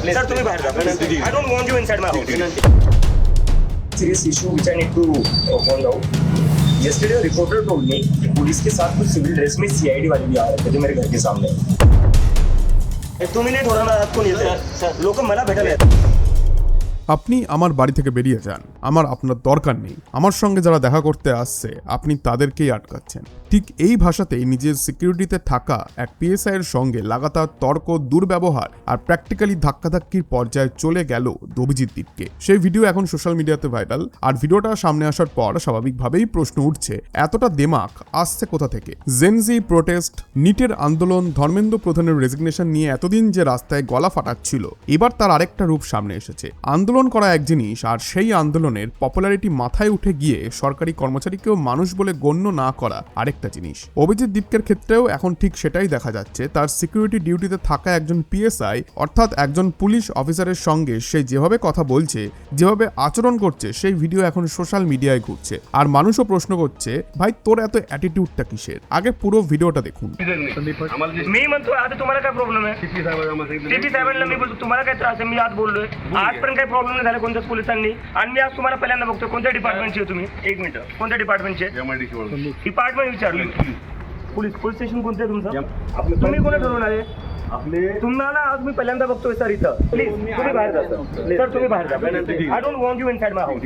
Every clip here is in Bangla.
Sir, तुम्ही बाहेर जा. I don't want you inside my house. Serious issue which I need to point out. Yesterday a reporter told me कि पुलिस के साथ कुछ सिविल ड्रेस में CID वाले भी आ रहे थे जो मेरे घर के सामने. 2 मिनिट हो रहा कोण येते लोक मला भेटायला येतात. আপনি আমার বাড়ি থেকে বেরিয়ে যান, আমার আপনার দরকার নেই। আমার সঙ্গে যারা দেখা করতে আসছে আপনি তাদেরকেই আটকাচ্ছেন। ঠিক এই ভাষাতেই নিজের সিকিউরিটিতে থাকা এক পিএসআই এর সঙ্গে লাগাতার তর্ক, দুর্ব্যবহার আর প্র্যাকটিক্যালি ধাক্কাধাক্কির পর্যায়ে চলে গেল অভিজিৎ দীপকে। সেই ভিডিও এখন সোশ্যাল মিডিয়াতে ভাইরাল। আর ভিডিওটা সামনে আসার পর স্বাভাবিকভাবেই প্রশ্ন উঠছে, এতটা দেমাক আসছে কোথা থেকে? জেনজি প্রোটেস্ট, নিটের আন্দোলন, ধর্মেন্দ্র প্রধানের রেজিগনেশন নিয়ে এতদিন যে রাস্তায় গলা ফাটাচ্ছিল, এবার তার আরেকটা রূপ সামনে এসেছে। আন্দোলন করা এক জিনিস, আর সেই আন্দোলনের পপুলারিটি মাথায় উঠে গিয়ে সরকারি কর্মচারীকেও মানুষ বলে গণ্য না করা আরেকটা জিনিস। অভিজিৎ দীপকের ক্ষেত্রেও এখন ঠিক সেটাই দেখা যাচ্ছে। তার সিকিউরিটি ডিউটিতে থাকা একজন পিএসআই অর্থাৎ একজন পুলিশ অফিসারের সঙ্গে সে যেভাবে কথা বলছে, যেভাবে আচরণ করছে, সেই ভিডিও এখন সোশ্যাল মিডিয়ায় ঘুরছে। আর মানুষও প্রশ্ন করছে, ভাই তোর এত অ্যাটিটিউডটা কিসের? আগে পুরো ভিডিওটা দেখুन। मी म्हणतो आता तुम्हाला काय प्रॉब्लेम आहे? सीपी साहेबांना मी बोलतो तुम्हाला काय त्रास आहे? मी आज बोललोय. आजपर्यंत काही प्रॉब्लेम नाही झाला कोणत्याच पोलिसांनी. आणि मी आज तुम्हाला पहिल्यांदा बघतोय. कोणत्या डिपार्टमेंटचे तुम्ही? एक मिनिट. कोणत्या डिपार्टमेंटचे? डिपार्टमेंट विचारलो. पोलीस स्टेशन कोणतं आहे तुमचं? तुम्ही कोणी ठरवून आले? तुम्हाला आज मी पहिल्यांदा बघतोय सर इथं. प्लीज तुम्ही बाहेर जा सर. तुम्ही बाहेर जा. I don't want you inside my house.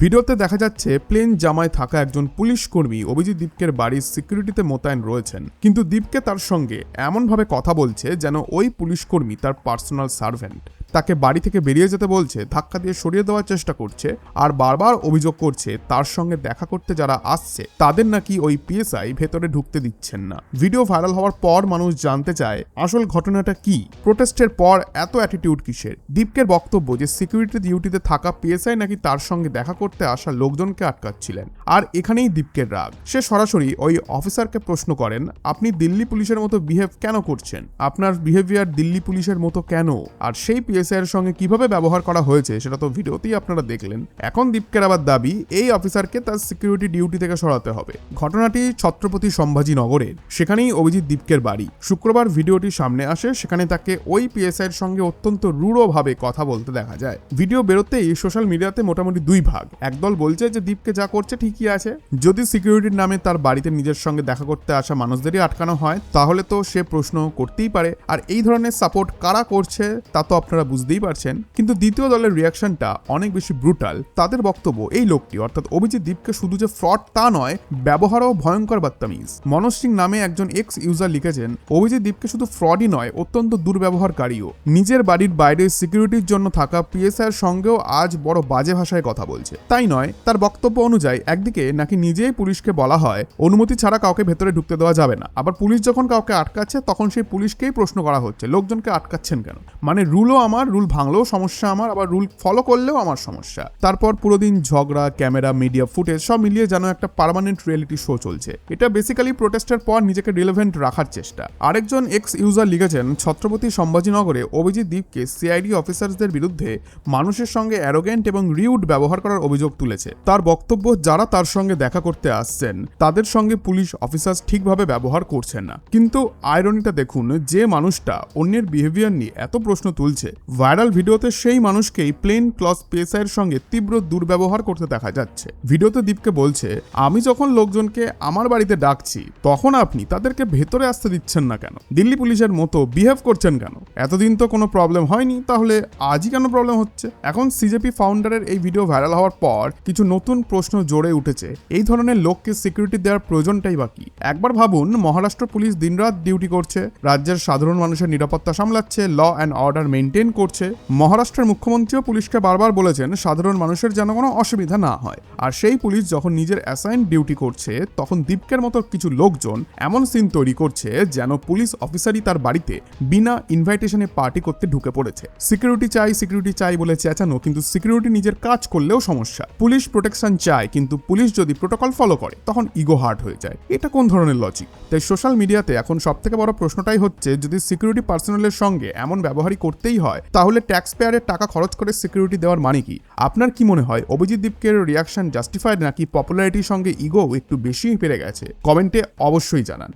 ভিডিওতে দেখা যাচ্ছে প্লেন জামায় থাকা একজন পুলিশ কর্মী অভিজিৎ দীপকের বাড়ির সিকিউরিটিতে মোতায়েন রয়েছেন, কিন্তু দীপকে তার সঙ্গে এমনভাবে কথা বলছে যেন ওই পুলিশ কর্মী তার পার্সোনাল সার্ভেন্ট। তাকে বাড়ি থেকে বেরিয়ে যেতে বলছে, ধাক্কা দিয়ে সরিয়ে দেওয়ার চেষ্টা করছে, আর বারবার অভিযোগ করছে তার সঙ্গে দেখা করতে যারা আসছে তাদের নাকি ওই পিএসআই ভেতরে ঢুকতে দিচ্ছেন না। ভিডিও ভাইরাল হওয়ার পর মানুষ জানতে চায় আসল ঘটনাটা কি, প্রোটেস্টের পর এত অ্যাটিটিউড কিসের। দীপকের বক্তব্য যে সিকিউরিটি ডিউটিতে থাকা পিএসআই নাকি তার সঙ্গে দেখা করতে আসা লোকজনকে আটকাচ্ছিলেন। আর এখানেই দীপকের রাগ। সে সরাসরি ওই অফিসারকে প্রশ্ন করেন, আপনি দিল্লি পুলিশের মতো বিহেভ কেন করছেন? আপনার বিহেভিয়ার দিল্লি পুলিশের মতো কেন? আর সেই পিএসআই এর সঙ্গে কিভাবে ব্যবহার করা হয়েছে সেটা তো ভিডিওতেই আপনারা দেখলেন। এখন দীপকের আবার দাবি এই অফিসারকে তার সিকিউরিটি ডিউটি থেকে সরাতে হবে। ঘটনাটি ছত্রপতি সম্ভাজিনগরের, সেখানেই অভিজিৎ দীপকের বাড়ি। শুক্রবার ভিডিওটি সামনে আসে, সেখানে তাকে ওই পিএসআই এর সঙ্গে অত্যন্ত রূঢ়ভাবে কথা বলতে দেখা যায়। ভিডিও বেরোতেই সোশ্যাল মিডিয়াতে মোটামুটি দুই ভাগ। একদল বলছে যে দীপকে যা করছে ঠিকই আছে, যদি সিকিউরিটির নামে তার বাড়িতে নিজের সঙ্গে দেখা করতে আসা মানুষদেরই আটকানো হয় তাহলে তো সে প্রশ্ন করতেই পারে। আর এই ধরনের সাপোর্ট কারা করছে তা তো আপনারা বুঝতেই পারছেন। কিন্তু দ্বিতীয় দলের রিয়াকশনটা অনেক বেশি ব্রুটাল। তাদের বক্তব্য এই লোকটি অর্থাৎ অভিজিৎ দীপকে শুধু যে ফ্রড তা নয়, ব্যবহারও ভয়ঙ্কর বাত্তামিজ। মনোজ সিং নামে একজন এক্স ইউজার লিখেছেন, অভিজিৎ দীপকে শুধু ফ্রডই নয়, অত্যন্ত দুর্ব্যবহারকারীও। নিজের বাড়ির বাইরে সিকিউরিটির জন্য থাকা পিএসআই এর সঙ্গেও আজ বড় বাজে ভাষায় কথা বলছে। তাই নয়, তার বক্তব্য অনুযায়ী একদিকে নাকি নিজেই পুলিশকে বলা হয় অনুমতি ছাড়া কাউকে ভেতরে ঢুকতে দেওয়া যাবে না, আবার পুলিশ যখন কাউকে আটকাচ্ছে তখন সেই পুলিশকেই প্রশ্ন করা হচ্ছে লোকজনকে আটকাচ্ছেন কেন? মানে রুলও আমার, রুল ভাঙলেও সমস্যা আমার, আবার রুল ফলো করলেও আমার সমস্যা। তারপর পুরো দিন ঝগড়া, ক্যামেরা, মিডিয়া ফুটেজ সব মিলিয়ে যেন একটা পার্মানেন্ট রিয়েলিটি শো চলছে। এটা বেসিক্যালি প্রোটেস্টের পর নিজেকে রিলেভেন্ট রাখার চেষ্টা। আরেকজন এক্স ইউজার লিখেছেন, ছত্রপতি সম্ভাজিনগরে অভিজিৎ দীপকে সিআইডি অফিসারদের বিরুদ্ধে মানুষের সঙ্গে অ্যারোগেন্ট এবং রিউড ব্যবহার করার অভিযোগ তুলেছে। তার বক্তব্য, যারা তার সঙ্গে দেখা করতে আসছেন তাদের সঙ্গে পুলিশ অফিসার ঠিকভাবে ব্যবহার করছেন না। কিন্তু আইরনিটা দেখুন, যে মানুষটা অন্যের বিহেভিয়ার নিয়ে এত প্রশ্ন তুলছে, ভাইরাল ভিডিওতে সেই মানুষকেই প্লেন ক্লথ পিএসআই এর সঙ্গে তীব্র দুর্ব্যবহার করতে দেখা যাচ্ছে। ভিডিওতে দীপকে বলছে, আমি যখন লোকজনকে আমার বাড়িতে ডাকছি তখন আপনি তাদেরকে ভেতরে আসতে দিচ্ছেন না কেন? দিল্লি পুলিশের মতো বিহেভ করছেন কেন? এতদিন তো কোনো প্রবলেম হয়নি, তাহলে আজই কেন প্রবলেম হচ্ছে? এখন সিজেপি ফাউন্ডারের এই ভিডিও ভাইরাল হওয়ার পর কিছু নতুন প্রশ্ন জোরে উঠেছে। এই ধরনের লোককে সিকিউরিটি দেওয়ার প্রয়োজনটাই বাকি। একবার ভাবুন, মহারাষ্ট্র পুলিশ দিনরাত ডিউটি করছে, রাজ্যের সাধারণ মানুষের নিরাপত্তা সামলাচ্ছে, ল অ্যান্ড অর্ডার মেনটেন করছে। মহারাষ্ট্রের মুখ্যমন্ত্রীও পুলিশকে বারবার বলেছেন সাধারণ মানুষের যেন কোনো অসুবিধা না হয়। আর সেই পুলিশ যখন নিজের অ্যাসাইন ডিউটি করছে তখন দীপকের মতো কিছু লোকজন এমন সিন তৈরি করছে যেন পুলিশ অফিসারই তার বাড়িতে বিনা ইনভাইটেশনে পার্টি করতে ঢুকে পড়েছে। সিকিউরিটি চাই বলে চেঁচানো, কিন্তু সিকিউরিটি নিজের কাজ করলেও সমস্যা। পুলিশ প্রোটেকশন চায়, কিন্তু পুলিশ যদি প্রোটোকল ফলো করে তখন ইগো হার্ট হয়ে যায়। এটা কোন ধরনের লজিক? তাই সোশ্যাল মিডিয়াতে এখন সবথেকে বড় প্রশ্নটাই হচ্ছে, যদি সিকিউরিটি পার্সোনালের সঙ্গে এমন ব্যবহারই করতেই হয় তাহলে ট্যাক্স পেয়ারের টাকা খরচ করে সিকিউরিটি দেওয়ার মানে কি? আপনার কি মনে হয় অভিজিৎ দীপকের রিয়াকশন জাস্টিফাইড, নাকি পপুলারিটির সঙ্গে ইগো একটু বেশি বেড়ে গেছে? কমেন্টে অবশ্যই জানান।